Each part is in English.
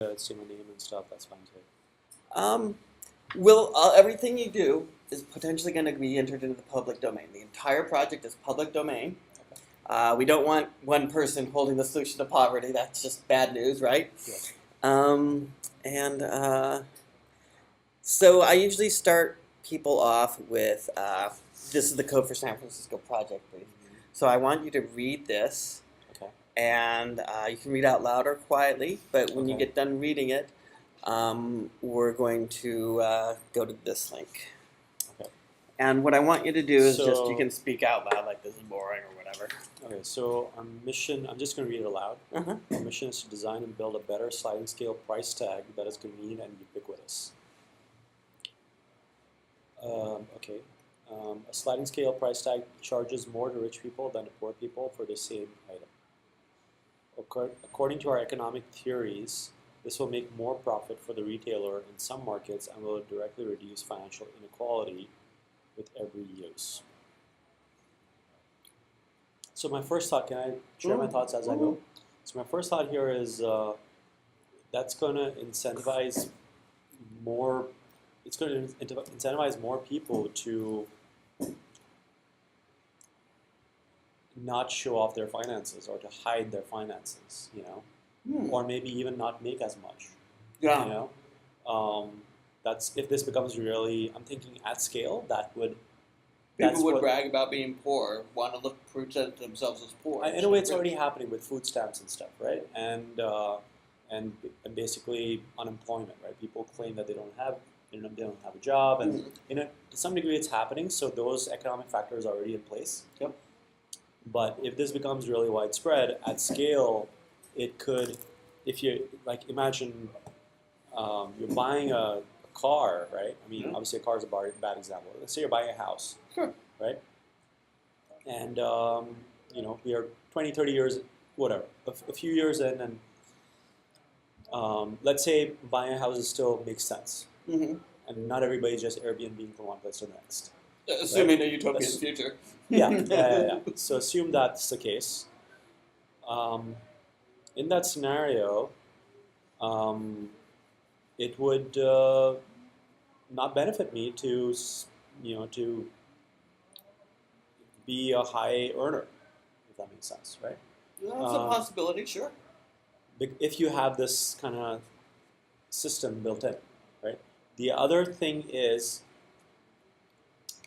say my name and stuff, that's fine too. Will everything you do is potentially going to be entered into the public domain. The entire project is public domain. We don't want one person holding the solution to poverty. That's just bad news, right? Yeah. And so I usually start people off with this is the code for San Francisco project brief. So I want you to read this, Okay. and you can read out loud or quietly. But when you Okay. get done reading it, we're going to go to this link. Okay. And what I want you to do is just, you So- can speak out loud like this is boring or whatever. Okay, so our mission, I'm just going to read it aloud. Uh-huh. Our mission is to design and build a better sliding scale price tag that is convenient and ubiquitous. Okay. A sliding scale price tag charges more to rich people than to poor people for the same item. According to our economic theories, this will make more profit for the retailer in some markets and will directly reduce financial inequality with every use. So my first thought, can I share my thoughts as I go? So my first thought here is that's going to incentivize more, it's going to incentivize more people to not show off their finances or to hide their finances, you know, or maybe even not make as much. Yeah. You know, that's if this becomes really. I'm thinking at scale that would. People would brag about being poor, want to present themselves as poor. In a way, it's already happening with food stamps and stuff, right? And basically unemployment, right? People claim that they don't have a job, and to some degree, it's happening. So those economic factors are already in place. Yep. But if this becomes really widespread at scale, it could. If you like, imagine you're buying a car, right? I mean, obviously a car is a bad example. Let's say you're buying a house, right? And, you know, we are 20, 30 years, whatever, a few years in, and let's say buying a house still makes sense. And not everybody's just Airbnb from one place to the next. Assuming a utopian future. Yeah. So assume that's the case. In that scenario, it would not benefit me to, to be a high earner, if that makes sense, right? That's a possibility, sure. If you have this kind of system built in, right? The other thing is,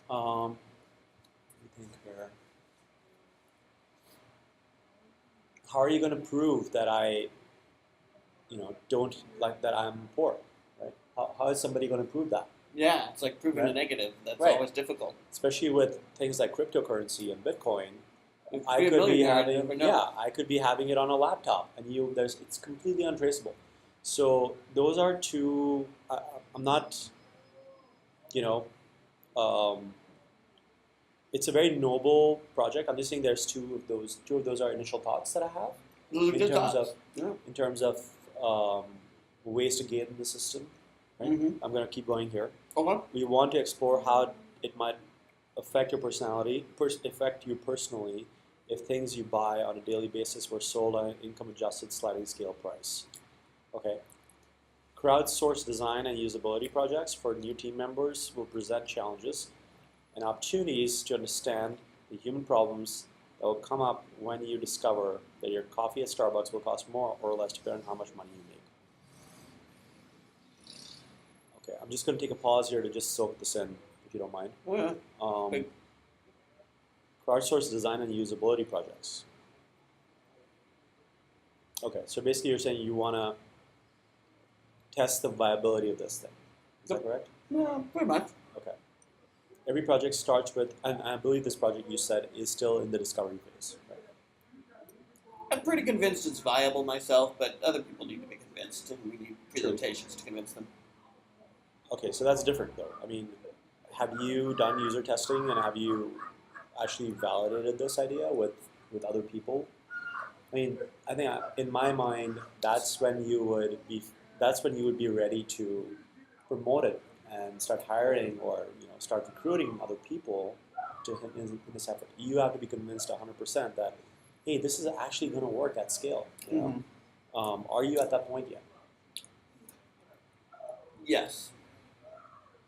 let me think here. How are you going to prove that I, don't like that I'm poor, right? How is somebody going to prove that? Yeah, it's like proving a negative. That's always difficult. Especially with things like cryptocurrency and Bitcoin. I could be having it on a laptop, and it's completely untraceable. So those are two. I'm not, it's a very noble project. I'm just saying there's two of those. Two of those are initial thoughts that I have. Those are good thoughts. In terms of ways to gain the system. Right? I'm going to keep going here. We want to explore how it might affect your personality, affect you personally, if things you buy on a daily basis were sold on an income-adjusted sliding scale price. Okay. Crowdsourced design and usability projects for new team members will present challenges and opportunities to understand the human problems that will come up when you discover that your coffee at Starbucks will cost more or less depending on how much money you make. Okay, I'm just going to take a pause here to just soak this in, if you don't mind. Crowdsourced design and usability projects. Okay, so basically you're saying you want to test the viability of this thing. Is that correct? Yeah, pretty much. Okay. Every project starts with, and I believe this project you said is still in the discovery phase, right? I'm pretty convinced it's viable myself, but other people need to be convinced, and we need presentations to convince them. Okay, so that's different though. I mean, have you done user testing and have you actually validated this idea with other people? I mean, I think in my mind, that's when you would be ready to promote it and start hiring or start recruiting other people in this effort. You have to be convinced 100% that, hey, this is actually going to work at scale. Are you at that point yet? Yes.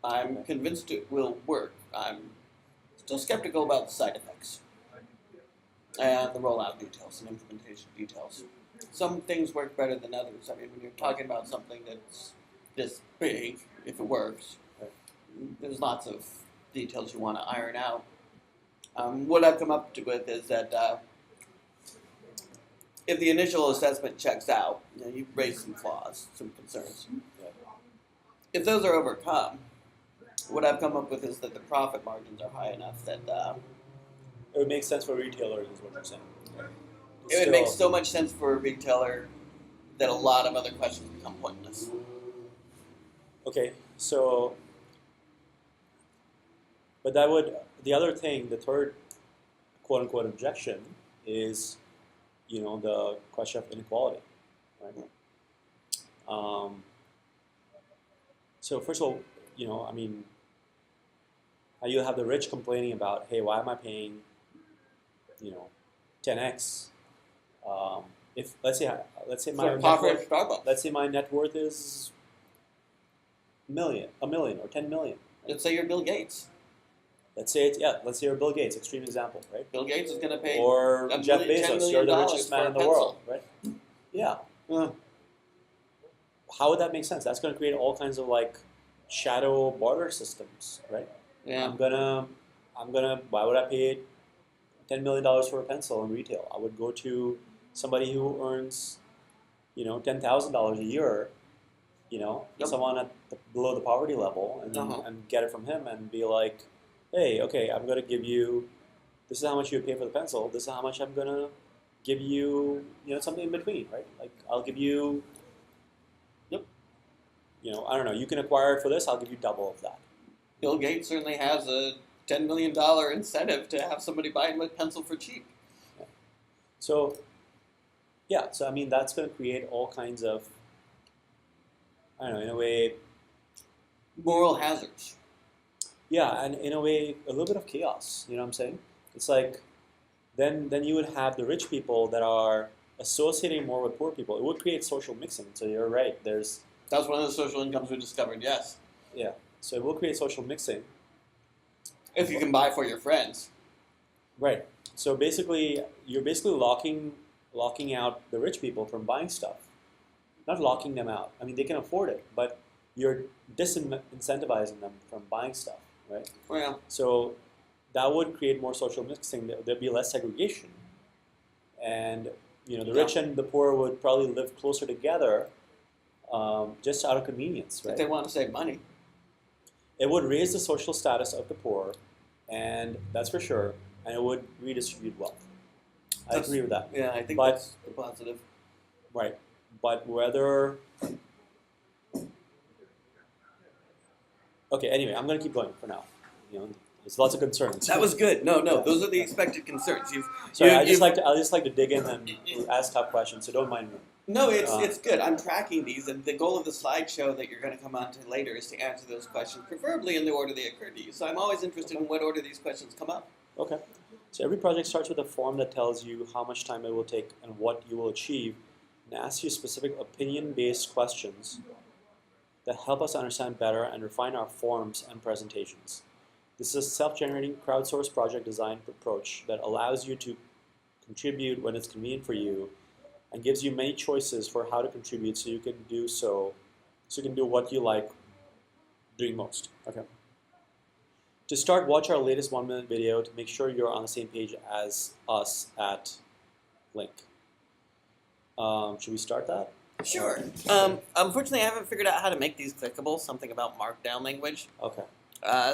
I'm convinced it will work. I'm still skeptical about the side effects and the rollout details and implementation details. Some things work better than others. I mean, when you're talking about something that's this big, if it works, there's lots of details you want to iron out. What I've come up with is that if the initial assessment checks out, you raise some flaws, some concerns. If those are overcome, what I've come up with is that the profit margins are high enough that it would make sense for retailers, is what you're saying. It would make so much sense for a retailer that a lot of other questions become pointless. Okay, so, but that would, the other thing, the third quote-unquote objection is, the question of inequality, right? So first of all, you have the rich complaining about, hey, why am I paying, 10x? If let's say my net worth is a million or 10 million. Right? Let's say you're Bill Gates. Let's say you're Bill Gates, extreme example, right? Bill Gates is going to pay or Jeff Bezos, you're the richest man in the world, right? Yeah. How would that make sense? That's going to create all kinds of shadow barter systems, right? Yeah. I'm gonna. Why would I pay $10 million for a pencil in retail? I would go to somebody who earns, $10,000 a year, someone below the poverty level, and get it from him and be like, hey, okay, I'm gonna give you. This is how much you would pay for the pencil. This is how much I'm gonna give you. Something in between, right? I'll give you. I don't know. You can acquire it for this. I'll give you double of that. Bill Gates certainly has a $10 million incentive to have somebody buy him a pencil for cheap. Yeah. So that's going to create all kinds of, I don't know, in a way, moral hazards. Yeah, and in a way, a little bit of chaos. You know what I'm saying? It's like, then you would have the rich people that are associating more with poor people. It would create social mixing. So you're right. That's one of the social incomes we discovered. Yes. Yeah. So it will create social mixing. If you can buy for your friends. Right. So basically, you're locking out the rich people from buying stuff. Not locking them out. I mean, they can afford it, but you're disincentivizing them from buying stuff, right? Yeah. So that would create more social mixing. There'd be less segregation. And, the rich and the poor would probably live closer together just out of convenience, right? If they want to save money. It would raise the social status of the poor, and that's for sure, and it would redistribute wealth. I agree with that. Yeah, I think that's the positive. Right. But whether... Okay, anyway, I'm going to keep going for now. There's lots of concerns. That was good. No, those are the expected concerns. I just like to dig in and ask tough questions, so don't mind me. No, it's good. I'm tracking these, and the goal of the slideshow that you're going to come on to later is to answer those questions, preferably in the order they occur to you. So I'm always interested in what order these questions come up. Okay. So every project starts with a form that tells you how much time it will take and what you will achieve, and asks you specific opinion-based questions that help us understand better and refine our forms and presentations. This is a self-generating, crowdsourced project design approach that allows you to contribute when it's convenient for you and gives you many choices for how to contribute so you can do what you like doing most. Okay. To start, watch our latest 1-minute video to make sure you're on the same page as us at link. Should we start that? Sure. Unfortunately, I haven't figured out how to make these clickable, something about markdown language. Okay.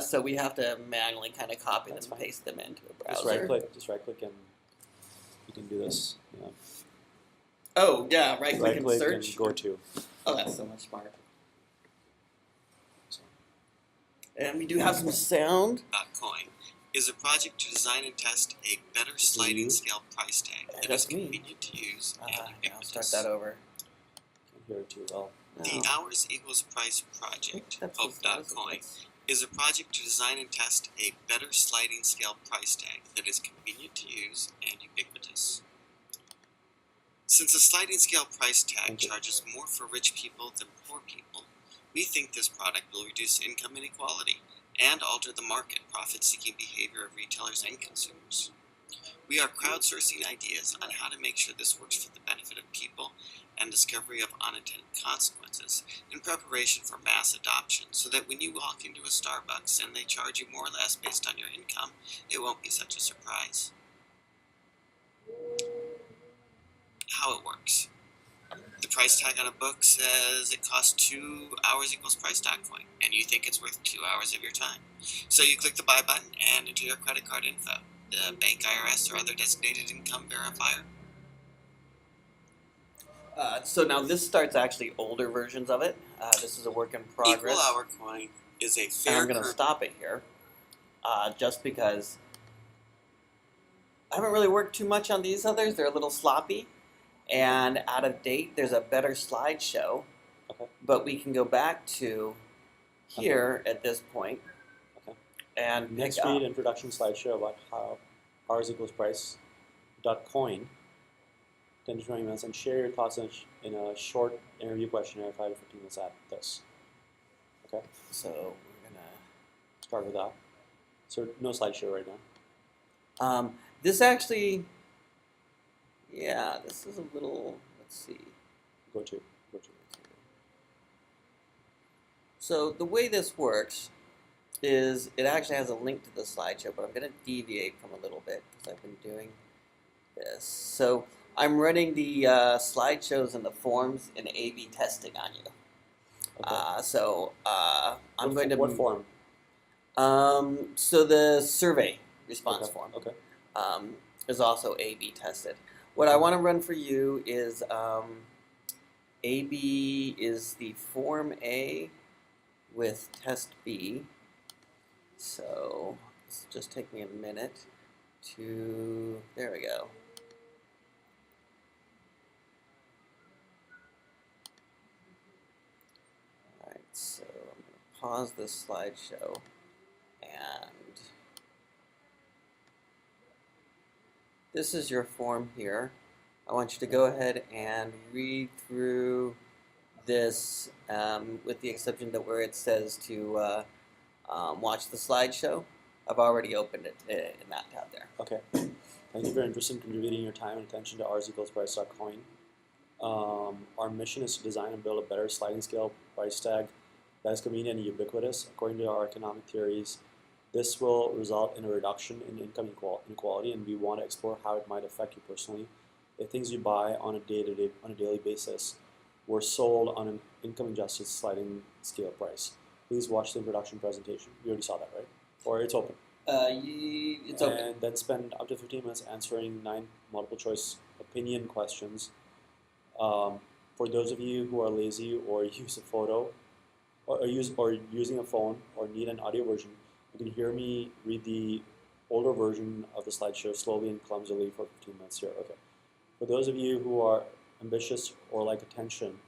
So we have to manually kind of copy them and paste them into a browser. Just right click and you can do this. Yeah. Oh, yeah, right click and search. And go to. Oh, that's so much smarter. And we do have some sound. Coin is a project to design and test a better sliding scale price tag that is convenient to use and ubiquitous. I'll start that over. Can't hear it too well. The hours equals price project, Hoep.coin, is a project to design and test a better sliding scale price tag that is convenient to use and ubiquitous. Since a sliding scale price tag charges more for rich people than poor people, We think this product will reduce income inequality and alter the market profit-seeking behavior of retailers and consumers. We are crowdsourcing ideas on how to make sure this works for the benefit of people and discovery of unintended consequences in preparation for mass adoption, so that when you walk into a Starbucks and they charge you more or less based on your income, it won't be such a surprise. How it works. The price tag on a book says it costs 2 hours equals price.coin, and you think it's worth 2 hours of your time. So you click the buy button and enter your credit card info, the bank, IRS, or other designated income verifier. So now this starts actually older versions of it. This is a work in progress. Equal hour coin is a fair. And I'm going to stop it here, just because I haven't really worked too much on these others. They're a little sloppy and out of date. There's a better slideshow, but we can go back to here at this point. And next read introduction slideshow about how hours equals price .coin, 10 to 20 minutes, and share your thoughts in a short interview questionnaire, 5 to 15 minutes at this. Okay. So we're gonna start with that. So no slideshow right now. This actually, yeah, this is a little. Let's see. Go to. So the way this works is it actually has a link to the slideshow, but I'm going to deviate from a little bit because I've been doing this. So I'm running the slideshows and the forms in A/B testing on you. Okay. I'm going to. What form? So the survey response form. Okay. Is also A/B tested. What I want to run for you is A/B is the form A with test B. So this will just take me a minute to, there we go. Alright, so I'm going to pause this slideshow and this is your form here. I want you to go ahead and read through this with the exception that where it says to watch the slideshow. I've already opened it in that tab there. Okay. Thank you for your interest in contributing your time and attention to hours equals price.coin. Our mission is to design and build a better sliding scale price tag that is convenient and ubiquitous. According to our economic theories, this will result in a reduction in income inequality, and we want to explore how it might affect you personally. The things you buy on a daily basis were sold on an income-adjusted sliding scale price. Please watch the introduction presentation. You already saw that, right? Or it's open. It's open. And then spend up to 15 minutes answering 9 multiple-choice opinion questions. For those of you who are lazy or use a photo, or using a phone, or need an audio version, you can hear me read the older version of the slideshow slowly and clumsily for 15 minutes here. Okay. For those of you who are ambitious or like attention,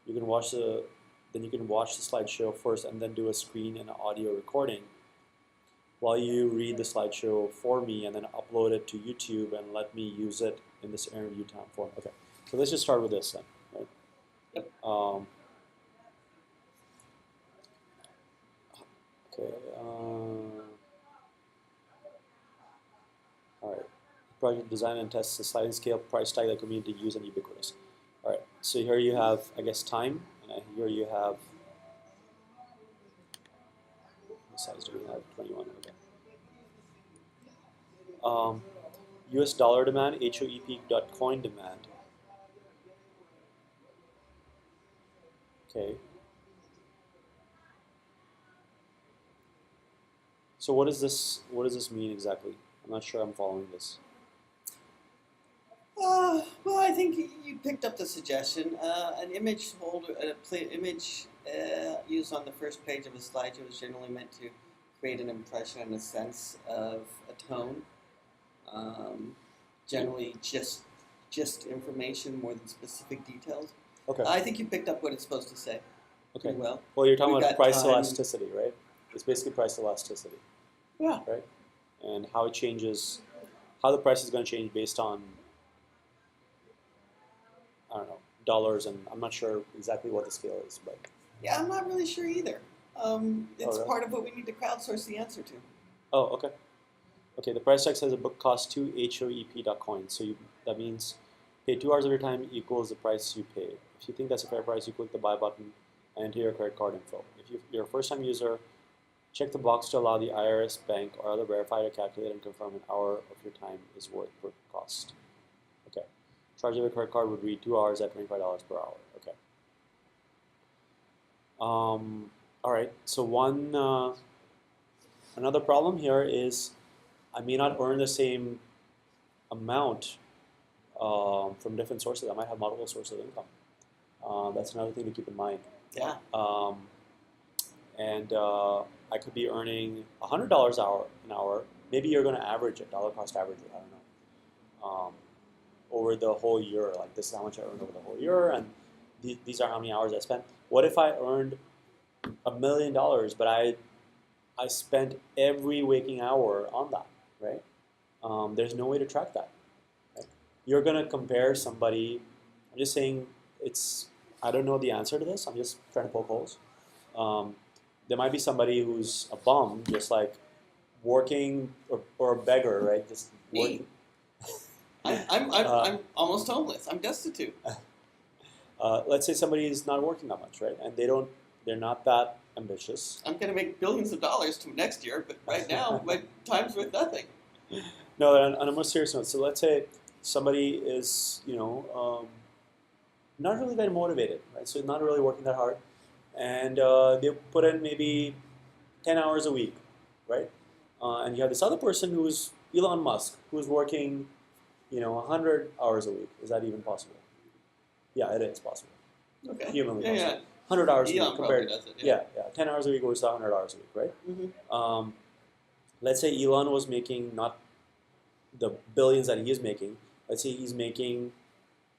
you can watch the slideshow first and then do a screen and audio recording while you read the slideshow for me, and then upload it to YouTube and let me use it in this interview time form. Okay. So let's just start with this then. Right? Yep. Okay. All right. Project design and test the sliding scale price tag that community use and ubiquitous. All right. So here you have, I guess, time, and here you have. What size do we have? 21. Okay. US dollar demand, HOEP.coin demand. Okay. So what does this mean exactly? I'm not sure I'm following this. Well, I think you picked up the suggestion. An image holder, image used on the first page of a slideshow is generally meant to create an impression and a sense of a tone. Generally, just information more than specific details. Okay. I think you picked up what it's supposed to say. Okay. Pretty well. Well, you're talking about price time. elasticity, right? It's basically price elasticity. Yeah. Right. And how it changes, how the price is going to change based on, I don't know, dollars, and I'm not sure exactly what the scale is, but Yeah, I'm not really sure either. It's part of what we need to crowdsource the answer to. Oh, okay. Okay, the price tag says a book costs 2 HOEP.coins. So that means pay 2 hours of your time equals the price you pay. If you think that's a fair price, you click the buy button and enter your credit card info. If you're a first-time user, check the box to allow the IRS, bank, or other verifier to calculate and confirm an hour of your time is worth per cost. Okay. Charge of a credit card would read 2 hours at $25 per hour. Okay. All right. So another problem here is I may not earn the same amount from different sources. I might have multiple sources of income. That's another thing to keep in mind. Yeah. And I could be earning $100 an hour. Maybe you're going to average it, dollar cost average it. I don't know. Over the whole year, like this is how much I earned over the whole year, and these are how many hours I spent. What if I earned $1 million, but I spent every waking hour on that, right? There's no way to track that. Right? You're going to compare somebody. I'm just saying I don't know the answer to this. I'm just trying to poke holes. There might be somebody who's a bum, just like working, or a beggar, right? Just working. I'm almost homeless. I'm destitute. Let's say somebody is not working that much, right? And they're not that ambitious. I'm going to make billions of dollars next year, but right now my time's worth nothing. No, on a more serious note. So let's say somebody is, not really very motivated, right? So not really working that hard, and they put in maybe 10 hours a week, right? And you have this other person who's Elon Musk, who's working, 100 hours a week. Is that even possible? Yeah, it is possible. Okay. Humanly Yeah, possible. 100 hours a Elon week compared. does it, yeah, 10 hours a week versus 100 hours a week, right? Mm-hmm. Let's say Elon was making not the billions that he is making. Let's say he's making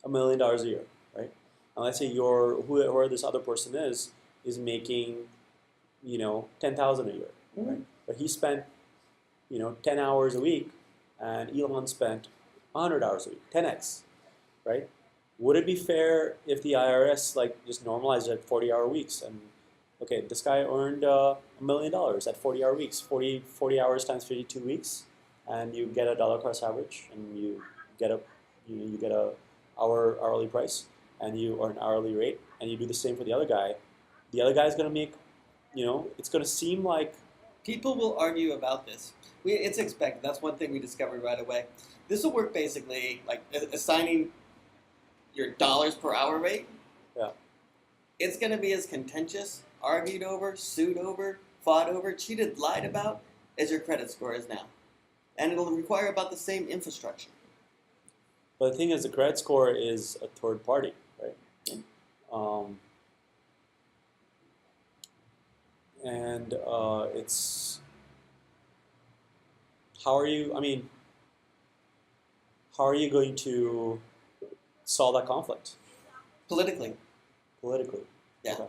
$1 million a year, right? And let's say whoever this other person is making, 10,000 a year, Mm-hmm. right? But he spent, 10 hours a week, and Elon spent 100 hours a week, 10x, right? Would it be fair if the IRS just normalized it at 40-hour weeks? And okay, this guy earned $1 million at 40-hour weeks, 40 hours times 52 weeks, and you get a dollar cost average, and you get a hourly price, and you earn hourly rate, and you do the same for the other guy. The other guy is going to make, it's going to seem like people will argue about this. It's expected. That's one thing we discovered right away. This will work basically like assigning your dollars per hour rate. Yeah. It's going to be as contentious, argued over, sued over, fought over, cheated, lied about as your credit score is now. And it'll require about the same infrastructure. But the thing is, the credit score is a third party, right? And it's how are you going to solve that conflict? Politically. Yeah. Okay.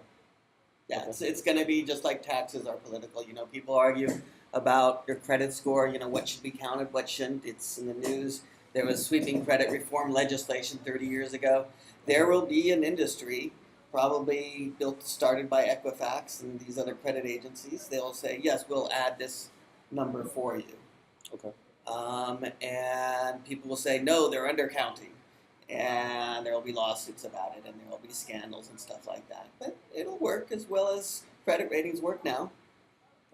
Yeah, Okay. it's going to be just like taxes are political. People argue about your credit score, what should be counted, what shouldn't. It's in the news. There was sweeping credit reform legislation 30 years ago. There will be an industry, probably started by Equifax and these other credit agencies. They'll say, yes, we'll add this number for you. Okay. And people will say, no, they're undercounting. And there will be lawsuits about it, and there will be scandals and stuff like that. But it'll work as well as credit ratings work now.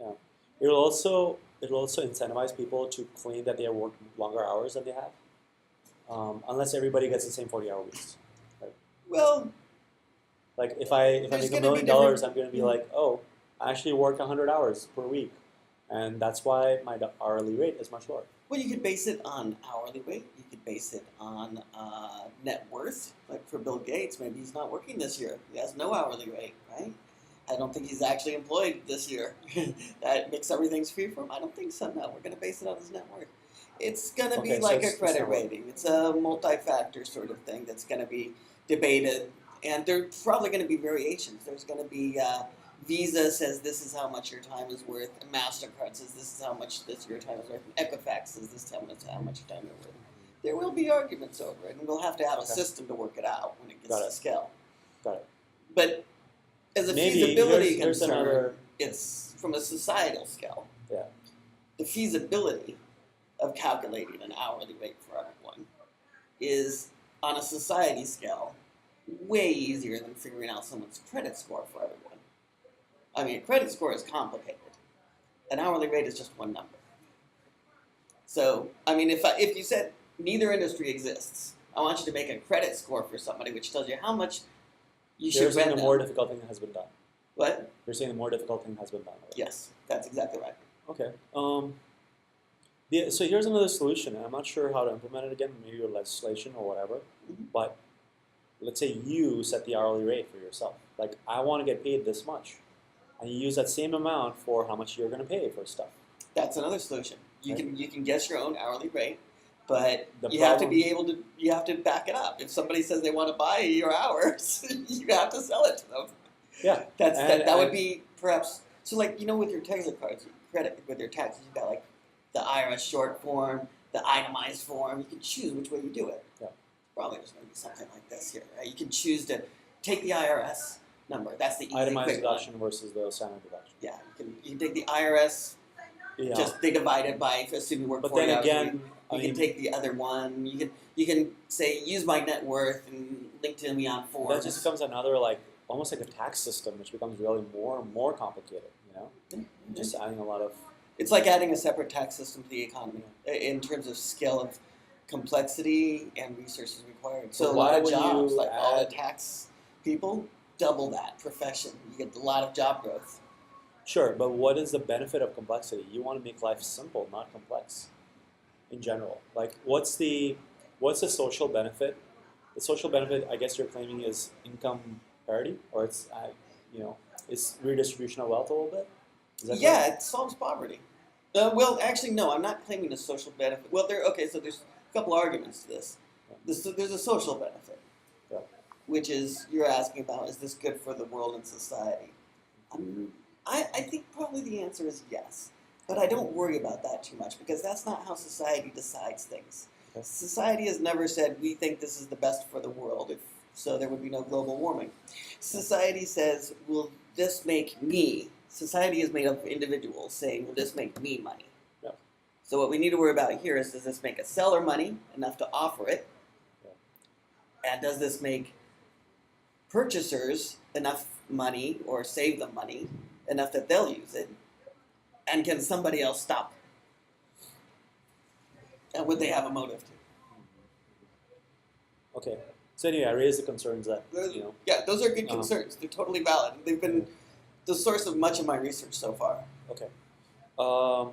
Yeah. It'll also incentivize people to claim that they have worked longer hours than they have, unless everybody gets the same 40-hour weeks. Right? Well, like if I make $1 million, I'm going to be like, oh, I actually worked 100 hours per week, and that's why my hourly rate is much lower. Well, you could base it on hourly rate. You could base it on net worth. Like for Bill Gates, maybe he's not working this year. He has no hourly rate, right? I don't think he's actually employed this year. That makes everything free for him. I don't think so. No, we're going to base it on his net worth. It's going to be like a credit rating. It's a multi-factor sort of thing that's going to be debated. And there's probably going to be variations. There's going to be Visa says this is how much your time is worth. And MasterCard says this is how much your time is worth. And Equifax says this is how much your time is worth. There will be arguments over it, and we'll have to have a system to work it out when it gets to scale. Got it. But As a maybe feasibility there's concern, another. it's from a societal scale. Yeah. The feasibility of calculating an hourly rate for everyone is, on a society scale, way easier than figuring out someone's credit score for everyone. I mean, a credit score is complicated. An hourly rate is just one number. So, I mean, if you said neither industry exists, I want you to make a credit score for somebody which tells you how much you should You're saying rent the more difficult thing has been done. What? You're saying the more difficult thing has been done. Already. Yes, that's exactly right. Okay. So here's another solution, and I'm not sure how to implement it again, maybe with legislation or whatever, but let's say you set the hourly rate for yourself. Like, I want to get paid this much. And you use that same amount for how much you're going to pay for stuff. That's another solution. You Right. can guess your own hourly rate, but The you have to problem- be able to. You have to back it up. If somebody says they want to buy your hours, you have to sell it to them. Yeah. That would be perhaps so. Like, with your Tesla cards, credit with your taxes, you've got like the IRS short form, the itemized form. You can choose which way you do it. Yeah. Probably there's going to be something like this here. Right? You can choose to take the IRS number. That's the easy, Itemized quick deduction one. versus the standard deduction. Yeah, you can take the IRS. Yeah. Just they divide it by assume you work But 40 then hours a week. again, You can take the other one. You can say use my net worth and link to me on forms. that just becomes another almost like a tax system, which becomes really more and more complicated. Just adding a lot of. It's like adding a separate tax system to the economy in terms of scale of complexity and resources required. So But a lot why of would jobs, you like all the add- tax people, double that profession. You get a lot of job growth. Sure, but what is the benefit of complexity? You want to make life simple, not complex. In general, like what's the social benefit? The social benefit, I guess, you're claiming is income parity, or it's redistribution of wealth a little bit. Is that Yeah, right? it solves poverty. Well, actually, no, I'm not claiming a social benefit. Well, so there's a couple arguments to this. There's a social benefit, Yeah. which is you're asking about, is this good for the world and society? I think probably the answer is yes, but I don't worry about that too much because that's not how society decides things. Okay. Society has never said, we think this is the best for the world, so there would be no global warming. Society says, will this make me? Society is made up of individuals saying, will this make me money? Yeah. So what we need to worry about here is, does this make a seller money enough to offer it? Yeah. And does this make purchasers enough money or save them money enough that they'll use it? And can somebody else stop it? And would they have a motive to? Okay. So anyway, I raised the concerns that Yeah, those are good concerns. They're totally valid. They've been the source of much of my research so far. Okay. So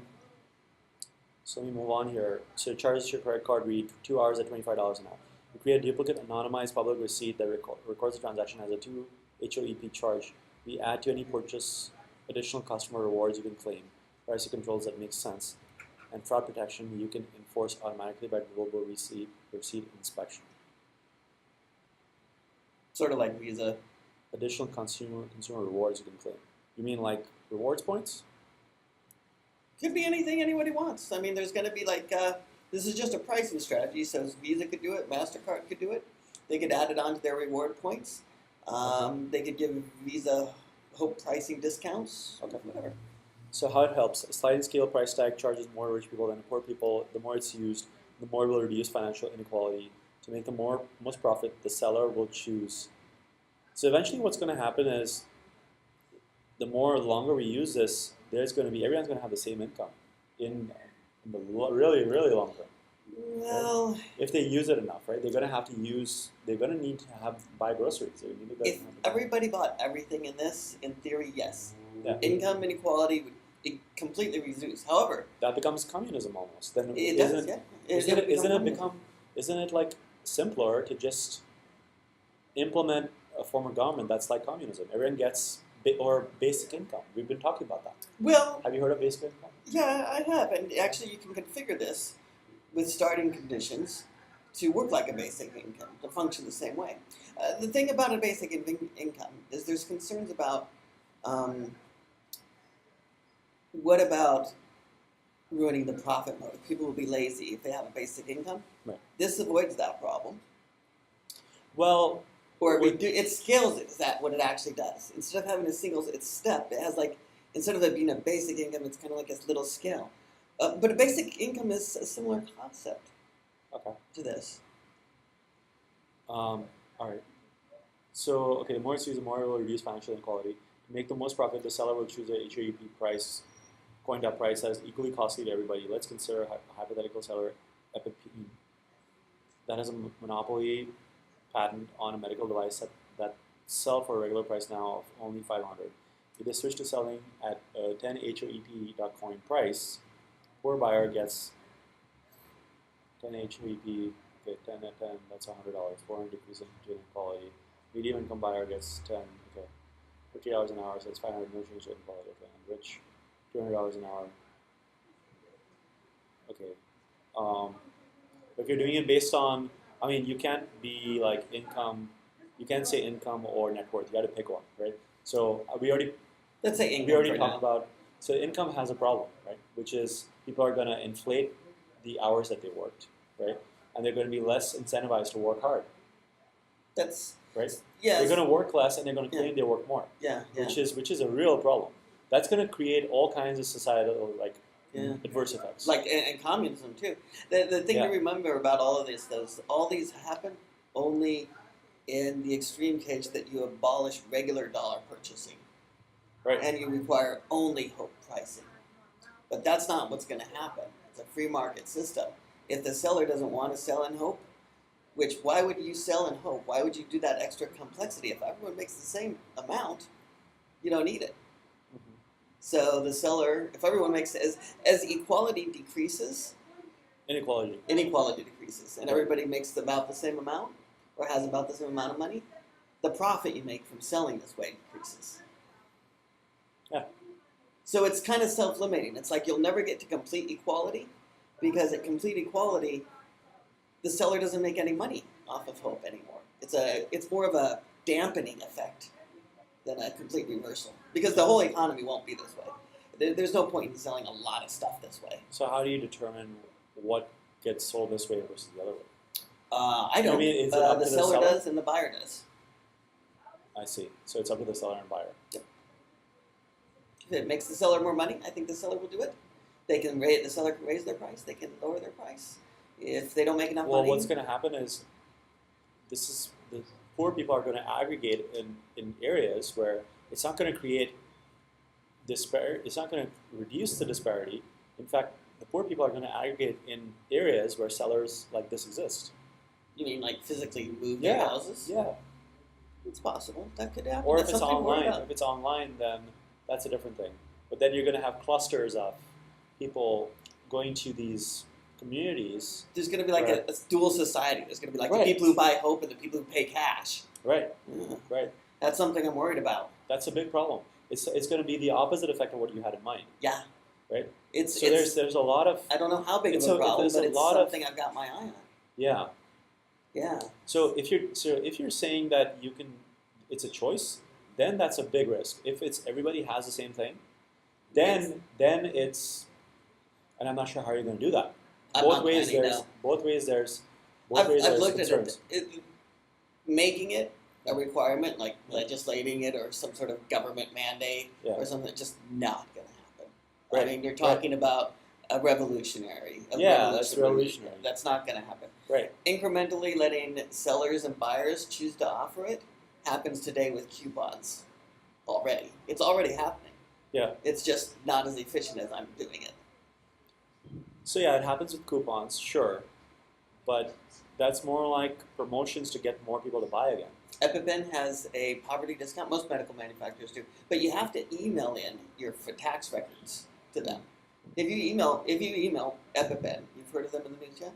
let me move on here. So charges your credit card read 2 hours at $25 an hour. You create a duplicate anonymized public receipt that records the transaction as a 2 HOEP charge. We add to any purchase additional customer rewards you can claim, privacy controls that make sense, and fraud protection you can enforce automatically by global receipt inspection. Sort of like Visa. Additional consumer rewards you can claim. You mean like rewards points? Could be anything anybody wants. I mean, there's going to be this is just a pricing strategy. So Visa could do it, MasterCard could do it. They could add it onto their reward points. They could give Visa Hope pricing discounts. Okay. Whatever. So how it helps, a sliding scale price tag charges more rich people than poor people. The more it's used, the more it will reduce financial inequality. To make the most profit, the seller will choose. So eventually what's going to happen is the longer we use this, everyone's going to have the same income in the really, really long run. Well, Right? If they use it enough, right? They're going to need to buy groceries. if everybody bought everything in this, in theory, yes. Yeah. Income inequality would completely reduce. However, that becomes communism almost. Then it does, yeah. Isn't it like simpler to just implement a form of government that's like communism? Everyone gets basic income. We've been talking about that. Well, Have you heard of basic income? yeah, I have. And actually, you can configure this with starting conditions to work like a basic income, to function the same way. The thing about a basic income is there's concerns about what about ruining the profit motive? People will be lazy if they have a basic income. Right. This avoids that problem. Well, Or it scales it. Is that what it actually does? Instead of having a single step, it has like, instead of it being a basic income, it's kind of like a little scale. But a basic income is a similar concept to this. All right. So, okay, the more it's used, the more it will reduce financial inequality. To make the most profit, the seller will choose a HOEP price, coin-up price that is equally costly to everybody. Let's consider a hypothetical seller, EPIP, that has a monopoly patent on a medical device that sell for a regular price now of only $500. If they switch to selling at a 10 HOEP.coin price, poor buyer gets 10 HOEP, okay, 10 at 10, that's $100, 400 decrease in inequality. Medium income buyer gets 10, okay, $50 an hour, so it's 500, no change to inequality, okay, and rich, $200 an hour, okay. If you're doing it based on, I mean, you can't be like income, you can't say income or net worth, you got to pick one, right? So Let's say income. We already talked about, so income has a problem, right? Which is people are going to inflate the hours that they worked, right? And they're going to be less incentivized to work hard. That's right. Yes. They're going to work less and they're going to claim they work more. Yeah. Which is a real problem. That's going to create all kinds of societal adverse effects. Like and communism too. The thing to remember about all of this is all these happen only in the extreme case that you abolish regular dollar purchasing. Right. And you require only Hope pricing. But that's not what's going to happen. It's a free market system. If the seller doesn't want to sell in Hope, why would you sell in Hope? Why would you do that extra complexity? If everyone makes the same amount, you don't need it. Mm-hmm. So the seller, if everyone makes as equality decreases, inequality decreases, and everybody makes about the same amount or has about the same amount of money, the profit you make from selling this way decreases. Yeah. So it's kind of self-limiting. It's like you'll never get to complete equality because at complete equality, the seller doesn't make any money off of Hope anymore. It's more of a dampening effect than a complete reversal because the whole economy won't be this way. There's no point in selling a lot of stuff this way. So how do you determine what gets sold this way versus the other way? I don't. I mean, is it up the to seller does and the buyer does. I see. So it's up to the seller and buyer. Yep. If it makes the seller more money, I think the seller will do it. The seller can raise their price. They can lower their price. If they don't make enough money. Well, what's going to happen is the poor people are going to aggregate in areas where it's not going to create it's not going to reduce the disparity. In fact, the poor people are going to aggregate in areas where sellers like this exist. You mean like physically move their houses? Yeah. It's possible. That could happen. Or if it's online. If it's online, then that's a different thing. But then you're going to have clusters of people going to these communities. There's going to be like a dual society. There's going to be like the people who buy Hope and the people who pay cash. Right. Yeah. Right. That's something I'm worried about. That's a big problem. It's going to be the opposite effect of what you had in mind. Yeah. Right. There's a lot of. I don't know how big of a problem, but it's something I've got my eye on. Yeah. Yeah. So if you're saying that it's a choice, then that's a big risk. If it's everybody has the same thing, then it's, and I'm not sure how you're going to do that. Both ways there's I've looked concerns. at it. Making it a requirement, like legislating it or some sort of government mandate or something, just not going to happen. Right. I mean, you're talking about a revolutionary. That's revolutionary. That's not going to happen. Right. Incrementally letting sellers and buyers choose to offer it happens today with coupons already. It's already happening. Yeah. It's just not as efficient as I'm doing it. So yeah, it happens with coupons, sure. But that's more like promotions to get more people to buy again. EpiPen has a poverty discount. Most medical manufacturers do. But you have to email in your tax records to them. If you email EpiPen, you've heard of them in the news yet?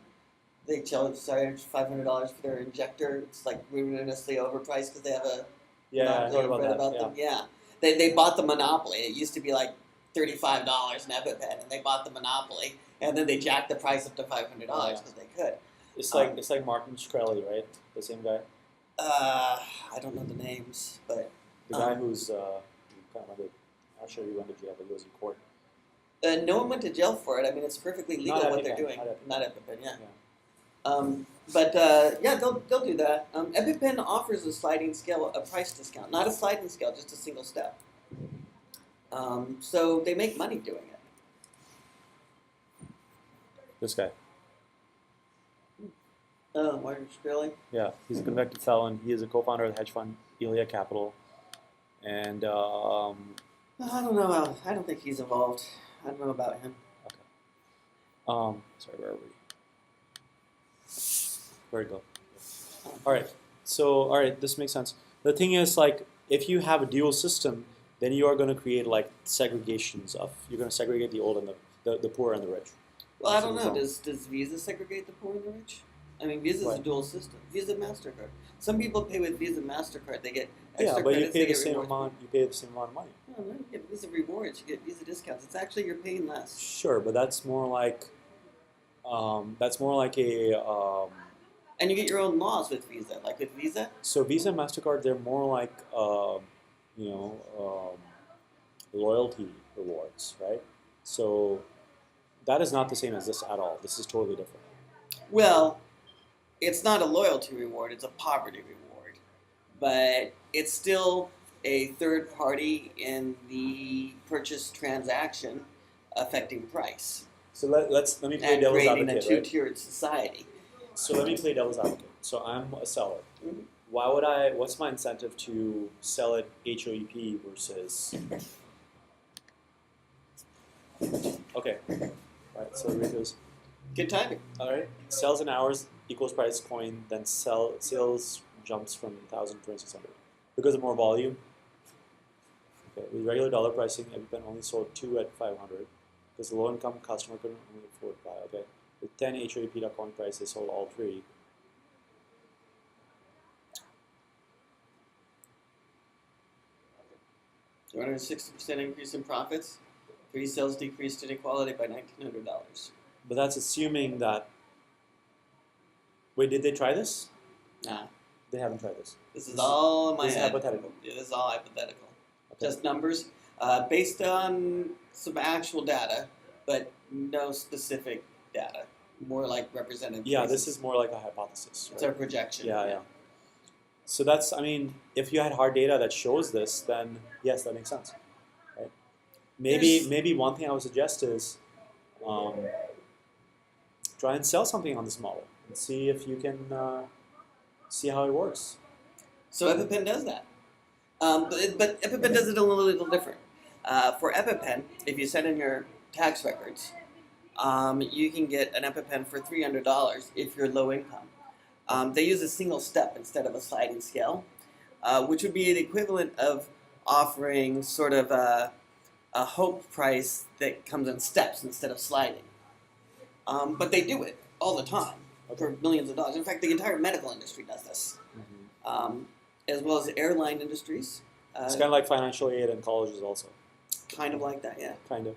They charge $500 for their injector. It's like ridiculously overpriced because they have a I heard about that. them. Yeah, they bought the monopoly. It used to be like $35 an EpiPen, and they bought the monopoly, and then they jacked the price up to $500 because they could. It's like Martin Shkreli, right? The same guy. I don't know the names, but the guy who's I'm not sure he went to jail, but he was in court. No one went to jail for it. I mean, it's perfectly legal what they're doing. Not EpiPen. Yeah. But yeah, they'll do that. EpiPen offers a sliding scale, a price discount, not a sliding scale, just a single step. So they make money doing it. This guy. Oh, Martin Shkreli? Yeah, he's a convicted felon. He is a co-founder of the hedge fund Elia Capital, and I don't know. I don't think he's involved. I don't know about him. sorry, where are we? Where'd it go? All right. So, all right, this makes sense. The thing is, like, if you have a dual system, then you are going to create like segregations of. You're going to segregate the old and the poor and the rich. Well, I don't know. Does Visa segregate the poor and the rich? I mean, Visa's a dual system. Visa, MasterCard. Some people pay with Visa, MasterCard. They get extra but credits, you pay the same amount. You pay the same amount of money. No, you get Visa rewards. You get Visa discounts. It's actually you're paying less. Sure, but that's more like a. And you get your own laws with Visa, like with Visa. So Visa and MasterCard, they're more like loyalty rewards, right? So that is not the same as this at all. This is totally different. Well, it's not a loyalty reward, it's a poverty reward. But it's still a third party in the purchase transaction affecting price. So let me play And devil's creating advocate, a right? two-tiered society. So let me play devil's advocate. So I'm a seller. Mhm. What's my incentive to sell it HOEP versus... Okay. All right, so here it goes. Good timing. All right. Sales in hours equals price coin, then sales jumps from 1,000 to 2,600. Because of more volume. Okay. With regular dollar pricing, EpiPen only sold 2 at 500 because the low-income customer couldn't only afford to buy. Okay. With 10 HOEP.coin price, they sold all 3. $260% increase in profits. 3 sales decreased inequality by $1,900. But that's assuming that... Wait, did they try this? Nah. They haven't tried this. This is all in my This is head. hypothetical. Yeah, this is all hypothetical. Okay. Just numbers based on some actual data, but no specific data. More like representative. Yeah, cases. this is more like a hypothesis. It's Right? our projection. Yeah. So that's, I mean, if you had hard data that shows this, then yes, that makes sense. Right? Maybe one thing I would suggest is try and sell something on this model and see if you can see how it works. So EpiPen does that. But EpiPen does it a little different. For EpiPen, if you send in your tax records, you can get an EpiPen for $300 if you're low income. They use a single step instead of a sliding scale, which would be the equivalent of offering sort of a Hope price that comes in steps instead of sliding. But they do it all the time for millions of dollars. In fact, the entire medical industry does this, as well as airline industries. It's kind of like financial aid in colleges also. Kind of like that, yeah. Kind of.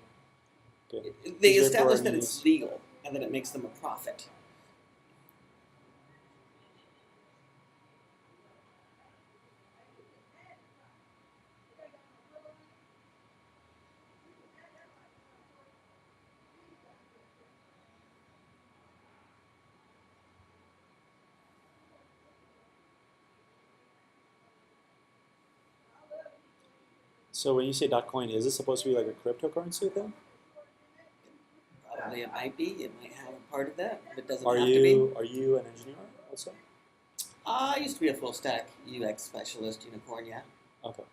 Okay. They Is there establish for that any it's use? legal and that it makes them a profit. So when you say .coin, is this supposed to be like a cryptocurrency thing? Probably it might be. It might have a part of that. But it doesn't Are have to be. you an engineer also? I used to be a full stack UX specialist, unicorn, yeah. Okay.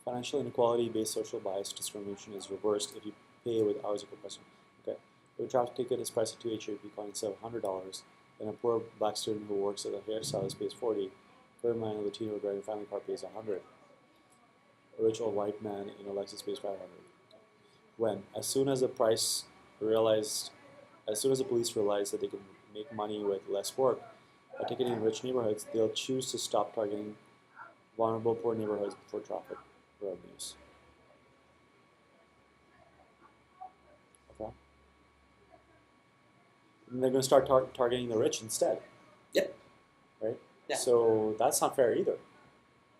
Financial inequality-based social bias discrimination is reversed if you pay with hours of compression. Okay. If a traffic ticket is priced at 2 HOP coins instead of $100, then a poor black student who works as a hairstylist pays 40. Third man of the teen driving a family car pays 100. A rich old white man in a Lexus pays 500. When? As soon as the police realize that they can make money with less work by ticketing rich neighborhoods, they'll choose to stop targeting vulnerable poor neighborhoods for traffic revenues. Okay. And they're going to start targeting the rich instead. Yep. Right? Yeah. So that's not fair either.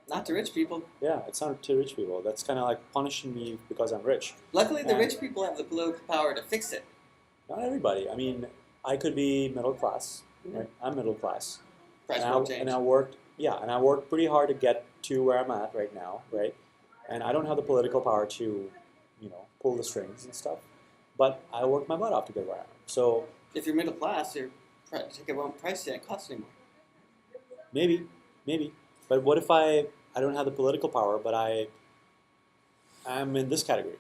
Not to rich people. Yeah, it's not to rich people. That's kind of like punishing me because I'm rich. Luckily, the And- rich people have the political power to fix it. Not everybody. I mean, I could be middle class, right? I'm middle class. Price and won't I, change. and I worked, and I worked pretty hard to get to where I'm at right now, right? And I don't have the political power to, pull the strings and stuff, but I worked my butt off to get where I am. So If you're middle class, your ticket won't price yet cost anymore. maybe, but what if I don't have the political power, but I'm in this category?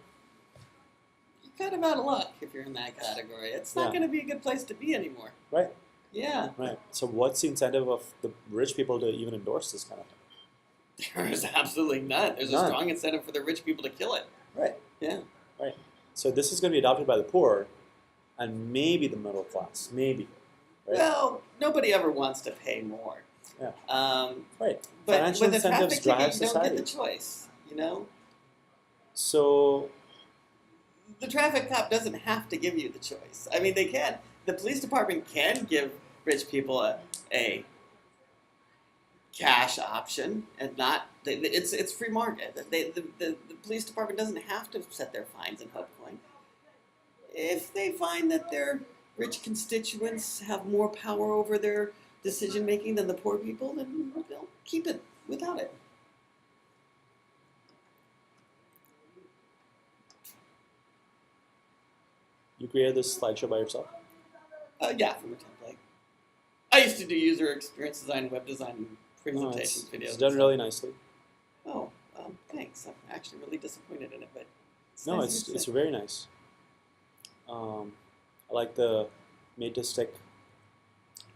You're kind of out of luck if you're in that category. It's not going to be a good place to be anymore. Right. Yeah. Right. So what's the incentive of the rich people to even endorse this kind of thing? There is absolutely none. There's a strong incentive for the rich people to kill it. Right. Yeah. Right. So this is going to be adopted by the poor and maybe the middle class. Maybe. Right? Well, nobody ever wants to pay more. Yeah. Right. But Financial with a traffic ticket, drive you don't society. get the choice, So The traffic cop doesn't have to give you the choice. I mean, they can. The police department can give rich people a cash option and not. It's free market. The police department doesn't have to set their fines in Hope coin. If they find that their rich constituents have more power over their decision making than the poor people, then they'll keep it without it. you created this slideshow by yourself? Yeah, from a template. I used to do user experience design, web design, presentation videos. It's done really nicely. Oh, thanks. I'm actually really disappointed in it, but It's very nice. I like the made to stick.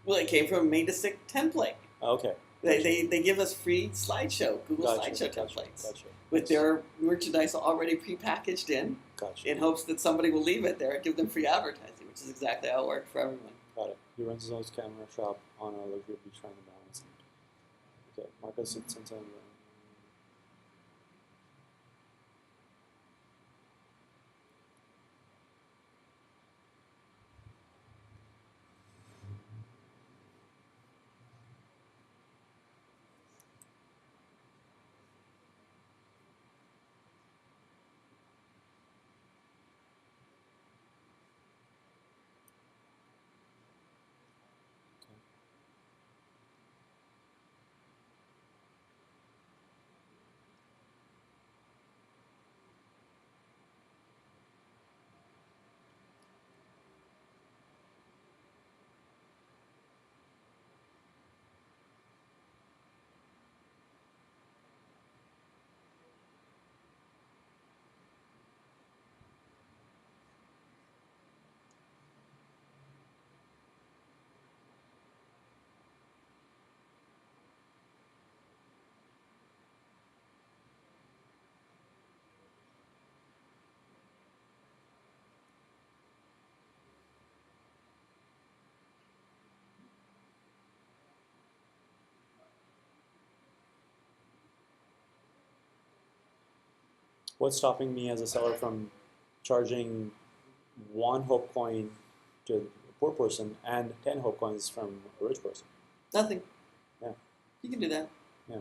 Well, it came from a made to stick template. Okay. They give us free slideshow, Google slideshow templates with their merchandise already prepackaged in hopes that somebody will leave it there and give them free advertising, which is exactly how it worked for everyone. Got it. He runs his own camera shop on a luxury beachfront in Balance. Okay, Marcus sits inside. What's stopping me as a seller from charging 1 Hope coin to a poor person and 10 Hope coins from a rich person? Nothing. Yeah. You can do that. Yeah.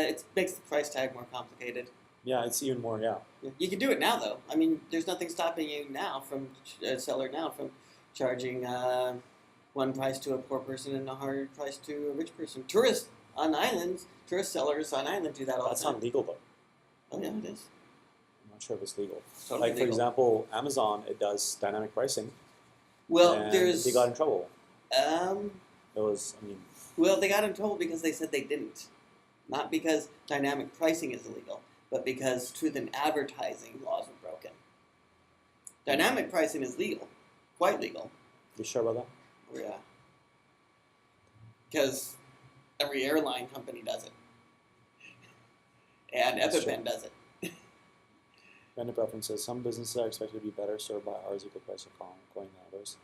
It makes the price tag more complicated. Yeah, it's even more, yeah. You can do it now, though. I mean, there's nothing stopping you now from a seller now from charging one price to a poor person and a higher price to a rich person. Tourist sellers on islands do that all the time. That's not legal, though. Oh, yeah, it is. I'm not sure if it's legal. Totally like, for legal. example, Amazon, it does dynamic pricing. Well, and there's... they got in trouble. It was, Well, they got in trouble because they said they didn't. Not because dynamic pricing is illegal, but because truth in advertising laws were broken. Dynamic pricing is legal. Quite legal. You sure about that? Oh, yeah. Because every airline company does it. And EpiPen does it. Vendor preferences. Some businesses are expected to be better served by ours equal price of coin than others.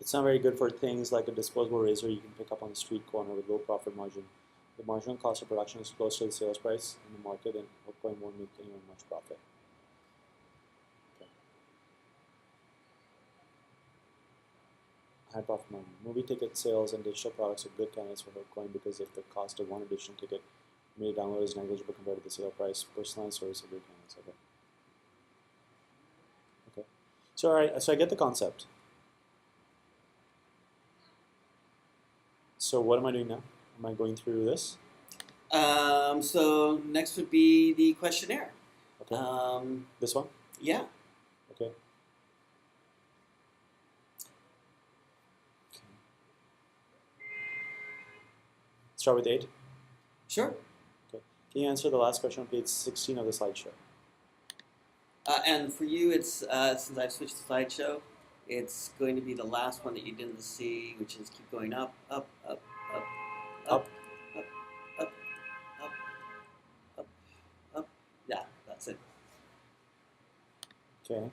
It's not very good for things like a disposable razor you can pick up on the street corner with low profit margin. The marginal cost of production is close to the sales price in the market, and Hope won't make anyone much profit. Okay. High profit margin. Movie ticket sales and digital products are good candidates for Hope because if the cost of one additional ticket made download is negligible compared to the sale price, personalized service are good candidates. Okay. Okay. So all right. So I get the concept. So what am I doing now? Am I going through this? So next would be the questionnaire. Okay. This one? Yeah. Okay. Start with 8? Sure. Okay. Can you answer the last question on page 16 of the slideshow? And for you, it's since I've switched to slideshow, it's going to be the last one that you didn't see, which is keep going up, up, up, up, up, up, up, up, up, up. Yeah, that's it. Okay.